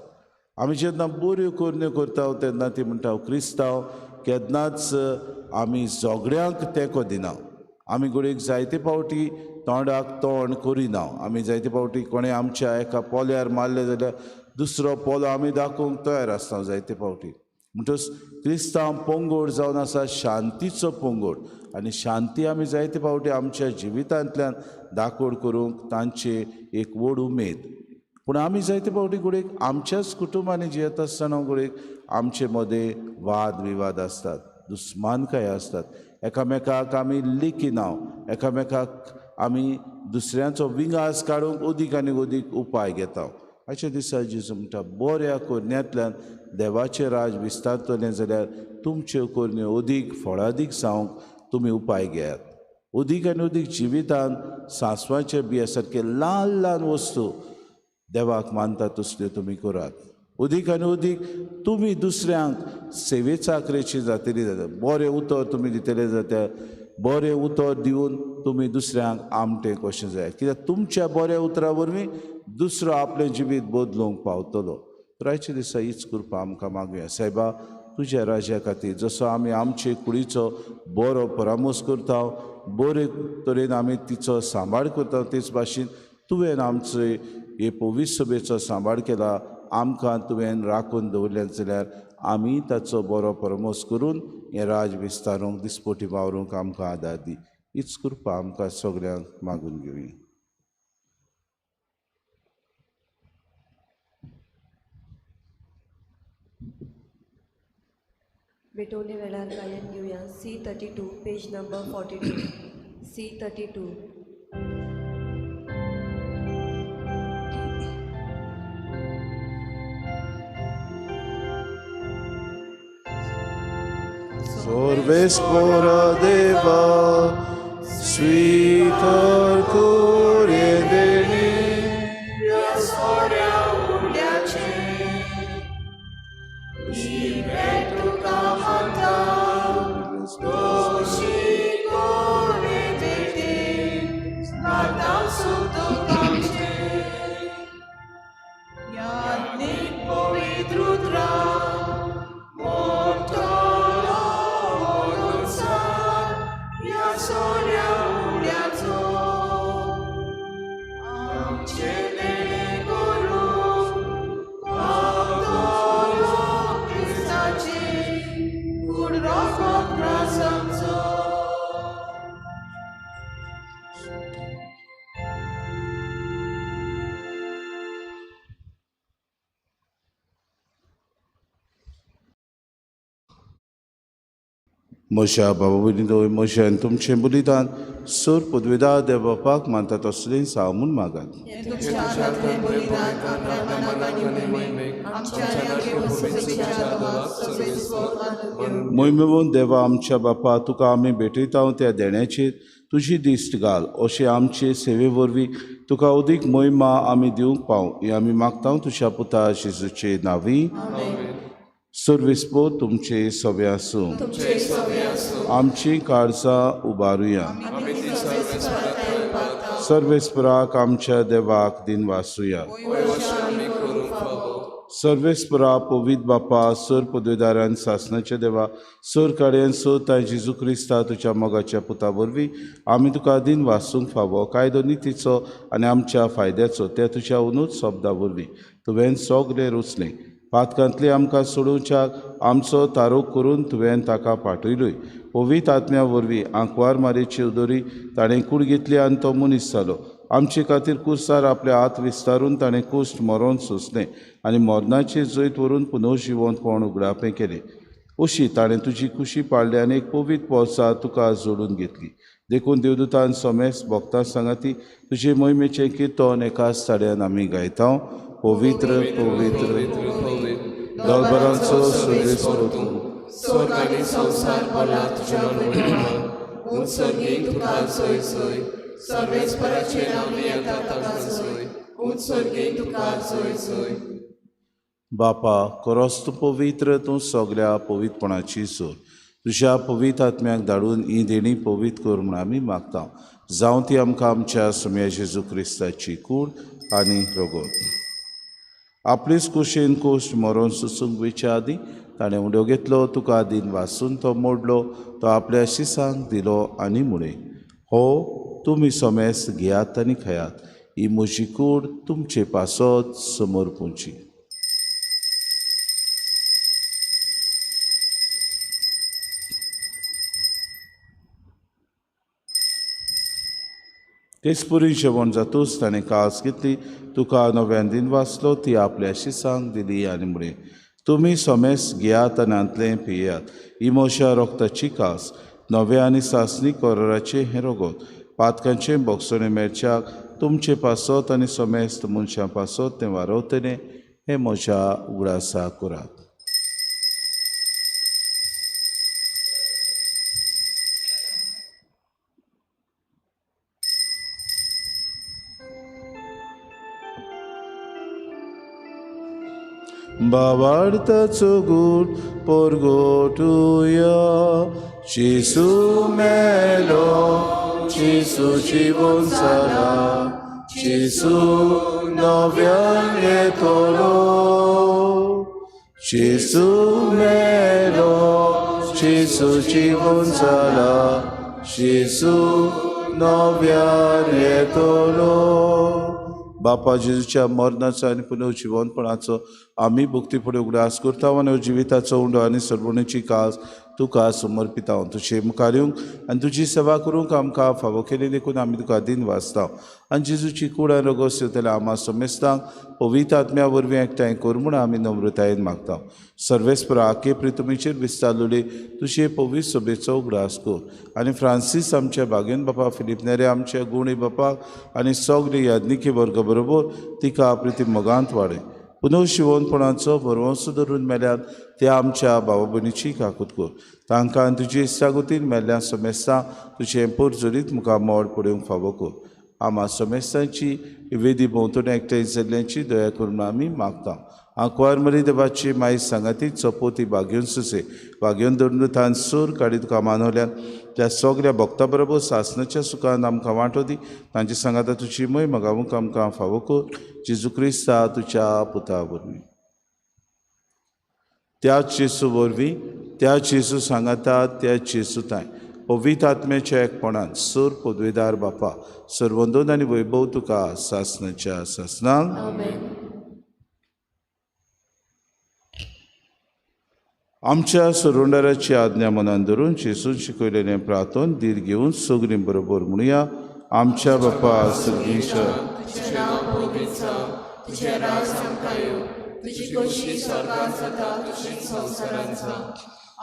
आमी जेन्ना बऱ्यो कोरण्यो करता तेन्ना ती म्हणटा क्रिस्तांव केन्नाच आमी झगड्यांक तेंको दिना. आमी घडयेक जायते फावटी तोंडाक तोंड करिना. आमी जायते फावटी कोणें आमच्या एका पोल्यार मारले जाल्यार दुसरो पोलो आमी दाखोवंक तयार आसता जायते फावटी. म्हणटच क्रिस्तांव पंगड जावन आसा शांतीचो पंगड आनी शांती आमी जायते फावटी आमच्या जिवितांतल्यान दाखोड करूंक तांचे एक व्हड उमेद. पूण आमी जायते फावटी घडये आमच्याच कुटुंबांनी जियेत आसतना घडये आमचे मदें वाद विवाद आसतात, दुस्मानकाय आसतात, एकामेकाक आमी लिखिनाव, एकामेकाक आमी दुसऱ्यांचो विंगास काडूंक अदीक आनी अदीक उपाय घेता. आयच्या दिसा जेजू म्हणटा बऱ्या कोरण्यांतल्यान देवाचें राज विस्तारतलें जाल्यार तुमच्यो कोरण्यो अदीक फळादीक जावंक तुमी उपाय घेयात. अदीक आनी अदीक जिवितांत सांसवाचे बिया सारके ल्हान ल्हान वस्तू देवाक मानता तसल्यो तुमी करात. अदीक आनी अदीक तुमी दुसऱ्यांक सेवे चाकरेची जातली जाता. बरें उतर तुमी दितले जाता, बरें उतर दिवन तुमी दुसऱ्यांक आमटें कशें जाय, कित्याक तुमच्या बऱ्या उतरा वरवीं दुसरो आपलें जिवीत बदलूंक पावतलो. तर आयच्या दिसा हीच कृपा आमकां मागुया. सायबा, तुज्या राज्या खातीर जसो आमी आमचे कुडीचो बरो परामोस करता, बरे तरेन आमी तिचो सांबाळ करता, तेच भाशेन तुवें आमचे हे पवित्र सभेचो सांबाळ केला, आमकां तुवें राखून दवरलें जाल्यार आमी ताचो बरो परमोस करून हें राज विस्तारूंक दिसपोटी वावरूंक आमकां आदार दी. हीच कृपा आमकां सगळ्यांक मागून घेवया. भेटवले वेळार गायन घेऊया C32 page number 42. C32. Sorvespora Deva, sweeter Kuriendeni, Soria uliace, Ibetu kamata, Doshi koridete, Natam suto kamche, Yadnik povitrutra, Montolo odonsa, Ya soria uliaco, Amche dele guru, Autolo Christaci, Kurrokot prasamso. म्हज्या बाबा भयणीनो, म्हज्यान तुमचें बलिदान sir पदवीदार देव बापाक मानता तसलें जावं म्हूण मागात. तुमच्या आराधने बलिदान आपल्या मनाक आनी मोहिमेक आमच्या आनी आमचे पवित्र आत्म्याक सगळे स्वत अनुग्रह. मोहिमेवून देवा आमच्या बापा तुका आमी भेटयता त्या देण्याचेर तुजी दिश्ट घाल. अशें आमचे सेवे वरवीं तुका अदीक मोहिमा आमी दिवंक पावूं ही आमी मागता तुज्या पुता जेजूचे नांवी. सर्वेस्पो तुमचे सवे आसूं. आमची काळजां उबारुया. सर्वेस्पराक आमच्या देवाक दिन वासुया. सर्वेस्परा पवित्र बापा, सर पदवीदारान सासणाच्या देवा, सर काड्यान सोता जेजू क्रिस्ता तुज्या मोगाच्या पुता वरवीं आमी तुका दिन वासूंक फावो कायदो नितीचो आनी आमच्या फायद्याचो त्या तुज्या उनूच शब्दा वरवीं तुवें सगळें रुचलें. पातकांतली आमकां सोडूंच्याक आमचो तारोक करून तुवें ताका पाठयलोय. पवित्र आत्म्या वरवीं आंकवार मारेची उदोरी ताणें कूड घेतली आनी तो मनीस जालो. आमचे खातीर कुर्सार आपले हात विस्तारून ताणें कुश्ट मरोन सोंसलें आनी मरणाचे जैत व्हरून पुनर्जिवंतपण उगडापें केलें. अशी ताणें तुजी कुशी पाळली आनी एक पवित्र पोरसां तुका जोडून घेतली. देखून देवदूतान सोमेस भोगतां सांगाती तुजे मोहिमेचें किर्तन एकाच ताड्यान आमी गायता. पवित्र पवित्र दळबरांचो सर्वेस्पो तूं, स्वर्ग आनी संवसार भला तुज्या महिमेन. उत्सर्गीक तुका सोय सोय, सर्वेस्पराचे आमी येता ताका सोय. उत्सर्गीक तुका सोय सोय. बापा खरोच तूं पवित्र, तूं सगळ्या पवित्रपणाची सोर. तुज्या पवित्र आत्म्याक धाडून ही देणी पवित्र कर म्हूण आमी मागता. जावं ती आमकां आमच्या सुम्या जेजू क्रिस्ताची कूड आनी रगत. आपलीच कुशेन कोश्ट मरोन सुसूंक वयच्या आदीं ताणें उडो घेतलो, तुका दिन वासून तो मोडलो, तो आपल्या शिसांक दिलो आनी म्हूणें, हो तुमी सोमेस घेयात आनी खायात, ही म्हजी कूड तुमचे पासत समोर पोंची. तेचपुरी जेवण जातूच ताणें कास घेतली, तुका नव्यान दिन वाचलो, ती आपल्या शिसांक दिली आनी म्हळें, तुमी सोमेस घेयात आनी आंतलें पियेयात. ही म्हज्या रोगताची कास, नवे आनी सासणी कोराचे हें रोगोत. पातकांचें बोगसोणें मेरच्याक तुमचें पासत आनी सोमेस्त मनशां पासत तें वारोवतलें, हें म्हज्या उगडासा करात. बाबार्थाचो गूट परगोटुया. जेसू मेलो, जेसू जीवन जाला, जेसू नव्यान येतलो. जेसू मेलो, जेसू जीवन जाला, जेसू नव्यान येतलो. बापा जेजूच्या मरणाचो आनी पुनर्जिवनपणाचो आमी भक्ती फुडें उगडास करता आनी जिविताचो उंडो आनी सरवणेची कास तुका समर्पिता. तुजे मुखार येवंक आनी तुजी सेवा करूंक आमकां फावो केली देखून आमी तुका दिन वाचता. आनी जेजूची कूड आनी रगत येतल्या आमा समेस्तांक पवित्र आत्म्या वरवीं एकठांय कर म्हूण आमी नम्रतायेन मागता. सर्वेस्परा आखे प्रितुमेचेर विस्तारलोले तुजे पवित्र सभेचो उगडास कर. आनी फ्रांसीस आमच्या बागेन बापा, फिलीप नेरे आमच्या गुणी बापाक आनी सगळे याज्ञिकी वर्ग बरोबर तिका प्रितीम मोगांत वाडय. पुनर्जिवनपणाचो भरवंसो धरून मेल्यात त्या आमच्या भावा भयणीची काकूत कर. तांकां तुजे इश्टागतीन मेल्ल्या समेस्तां तुजें परजरीत मुखार मोड पडूंक फावो कर. आमा समेस्तांची वेदी भोंवतणी एकठांय जाल्ल्यांची दया करून आमी मागता. आंकवार मरी देवाची माय सांगाती चपोती बागेवन सुसे बागेवन धरून तान सूर काडी तुका मानवल्यान त्या सगळ्या भक्तां बरोबर सासणाच्या सुखान आमकां वांटो दी. तांची सांगाता तुजी मय मागावूंक आमकां फावो कर. जेजू क्रिस्ता तुज्या पुता वरवीं, त्याच जेजू वरवीं, त्या जेजू सांगाता त्या जेजू ताय पवित्र आत्म्याच्या एकपणान सूर पदवेदार बापा सर्वंदोन आनी वैभव तुका सासणाच्या सासणांक. आमच्या सरोंडाराची आज्ञा मनान धरून जेजून शिकयलेलें प्रार्थन धीर घेवन सगळीं बरोबर म्हणुया. आमच्या बापा सर्गीच्या, तुझें नांव पवित्र जावं, तुजें राज आमकां येवं, तुजी कशी स्वर्गांत जाता तशीच संवसारांत जावं.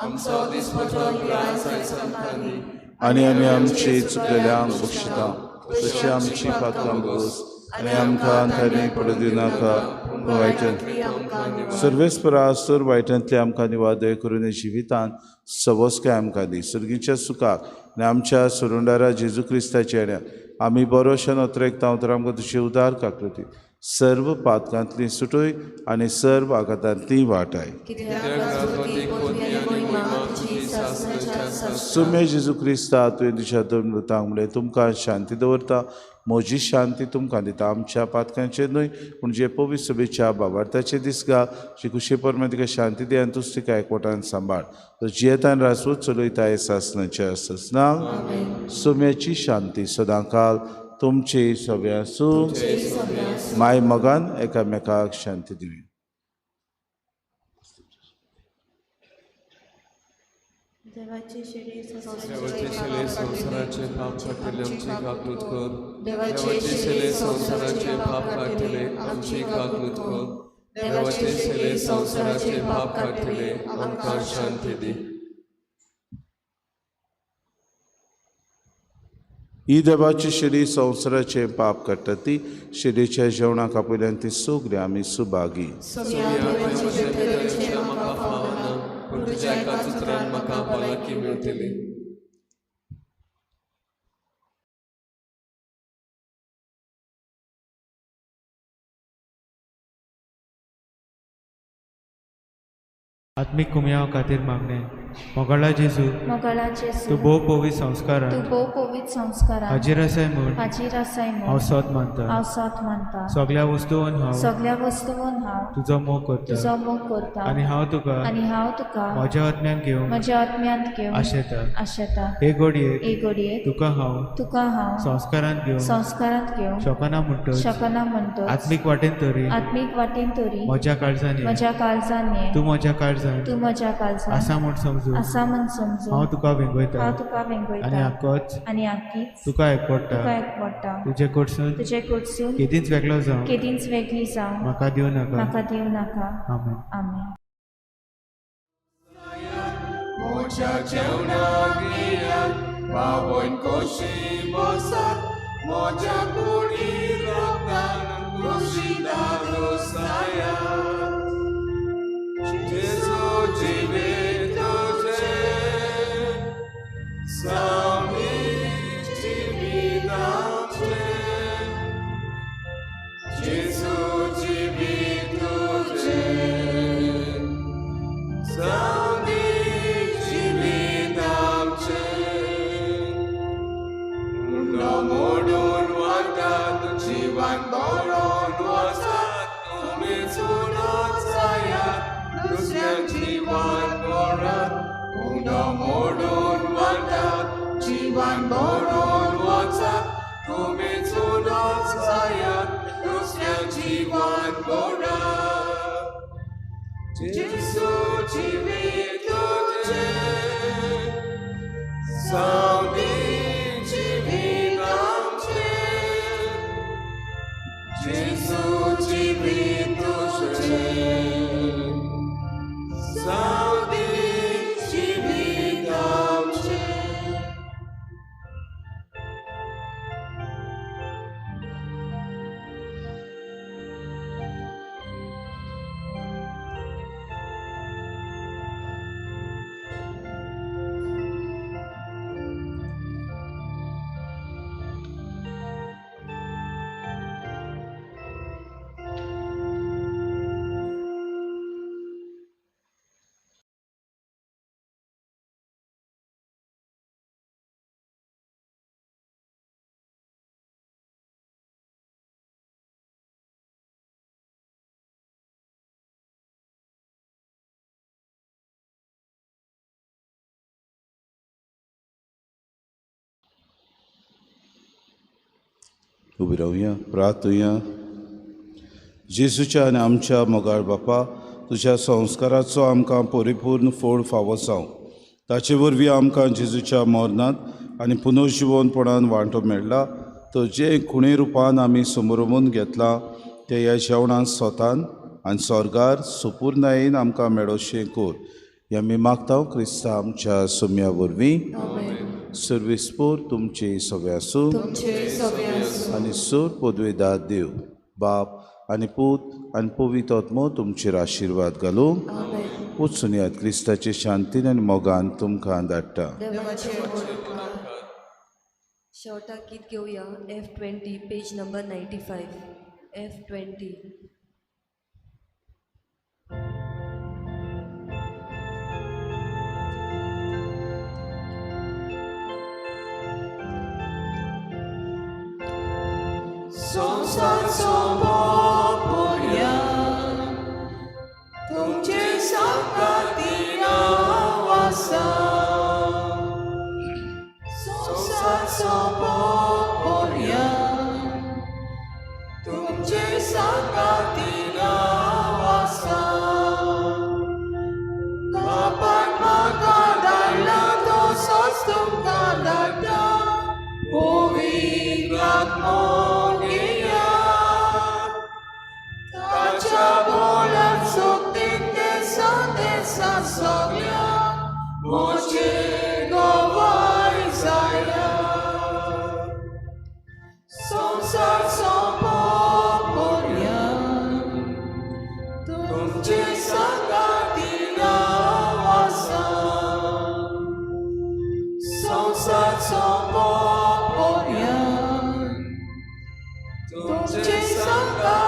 आमचो दिसपत्र आज आमकां दी, आनी आमी आमची चुकलेल्यांक बक्षिता तशी आमची पातकां बस आनी आमकां थारी पडू दिनाका वायटांतली. सर्वेस्परा सर वायटांतली आमकां निवादय करून जिवितांत सवस्काय आमकां दी. सर्गीच्या सुखाक आनी आमच्या सरोंडारा जेजू क्रिस्ताच्या येण्यात आमी बरोशान उतरेकता उतर आमकां तुजी उदार काकृती सर्व पातकांतली सुटोय आनी सर्व आघातांतली वाटाय. सुमे जेजू क्रिस्ता तुवें तुज्या दोन मृतांक म्हणलें तुमकां शांती दवरता, म्हजी शांती तुमकां दिता. आमच्या पातकांचेर न्हय पूण जे पवित्र सभेच्या भावार्थाचे दिसगा जी खुशी परमें तिका शांती दी आनी तुज तिका एकवटान सांबाळ. तो जियेतान रासवत चलयता हे सासणाच्या ससनांक. सुम्याची शांती सदांकाल तुमचे सगळ्या सूख माय मगान एकामेकाक शांती दिवी. देवाची शिडी संसाराचे पाप काढले आमची काकूत कर. देवाचे शिले संसाराचे पाप काढले आमची काकूत कर. देवाचे शिले संसाराचे पाप काढले आमकां शांती दी. ही देवाची शिडी संसाराचे पाप काडटा ती शिडीच्या जेवणाक आपयल्यान ती सगळी आमी सुभागी. म्हाका फावना पूण तुज्या एका सुत्रान म्हाका भलायकी मेळटली. आत्मिक कुमयाव खातीर मागणे. मोगाळा जेजू मोगाळा जेजू तूं भोव पवित्र संस्कारान तूं भोव पवित्र संस्कारान हाजीर आसाय म्हूण हाजीर आसाय हांव म्हूण सोत मानता. हांव सोत मानता. सगळ्या वस्तूंवन हांव सगळ्या वस्तूंवन हांव तुजो मोग करता तुजो मोग करता आनी हांव तुका आनी हांव तुका म्हज्या आत्म्यान घेवन म्हज्या आत्म्यांत घेवन आशेता. आशेता. हे घडयेक एक घडयेक तुका हांव तुका संस्कारान घेवन संस्कारांत घेवन शोकना म्हणटच शकना म्हणटच आत्मीक वाटेन तरी आत्मीक वाटेन तरी म्हज्या काळजांनी म्हज्या काळजान ये. तूं म्हज्या काळजान तूं म्हज्या काळजान आसा म्हूण समजून समजू आसा म्हण समजून हांव तुका वेंगयता हांव तुका आनी वेंगयता आक्कोच आनी आखीच तुका एकपडटा तुका एकवडटा तुजे कडसून तुजे कडसून केदींच वेगळो जावं केदींच वेगळी जावं म्हाका दिवं नाका म्हाका दिवं नाका आमेन आमेन मोच्या जेवणाक येयात बावोन कोशी बसात मोच्या कुडीर रगतान कुशीदार सायात जेजू जिवीत तुझे स्वामी जिवीत आमचे जेजू जिवीत तुझे स्वामी जिवीत आमचे मुंडो मोडून वाटात जीवन बरोवन वचात तुमी चुनोत जायात दुसऱ्याक जीवन बरात मुंडो मोडून वाटात जीवन बरोवन वचात तुमी चुनोत जायात दुसऱ्याक जीवन बरात जेजू जिवीत तुझे स्वामी जिवीत आमचे जेजू जिवीत तुझे स्वामी जिवीत आमचे उबी रावया प्रार्थुया जेजूच्या आनी आमच्या मोगाळ बापा तुज्या संस्काराचो आमकां परिपूर्ण फळ फावो जावं ताचे वरवीं आमकां जेजूच्या मरणांत आनी पुनर्जिवनपणान वांटो मेळ्ळा तो जे खुणे रुपान आमी समरमून घेतला ते ह्या जेवणांत स्वतान आनी स्वर्गार सुपूर्णायेन आमकां मेळोशें कोर हें आमी मागता क्रिस्ता आमच्या सुम्या वरवीं सर्वेस्पोर तुमचे सगळे आसूं आनी सोर पदवेदार देव बाप आनी पूत आनी पवित्र आत्मो तुमचेर आशिर्वाद घालूं वचून येयात क्रिस्ताचे शांतीन आनी मोगान तुमकां धाडटा शॉर्टा गीत घेवया F20 पेज नंबर 95 F20 संसारचो मोपर्या तुमचे संगातीन हांव आसा संसारचो मोपर्या तुमचे संगातीन हांव आसा बापान म्हाका धाडला तसोच तुमकां धाडटा पवित्र आत्मो बोलात सोक्तीन देसा सगळ्या मोचे गोवाय जाया संसार सोंपोपर्या तुमचे संगातीन हांव आसा संसार सोंपोपर्या तुमचे संगातीन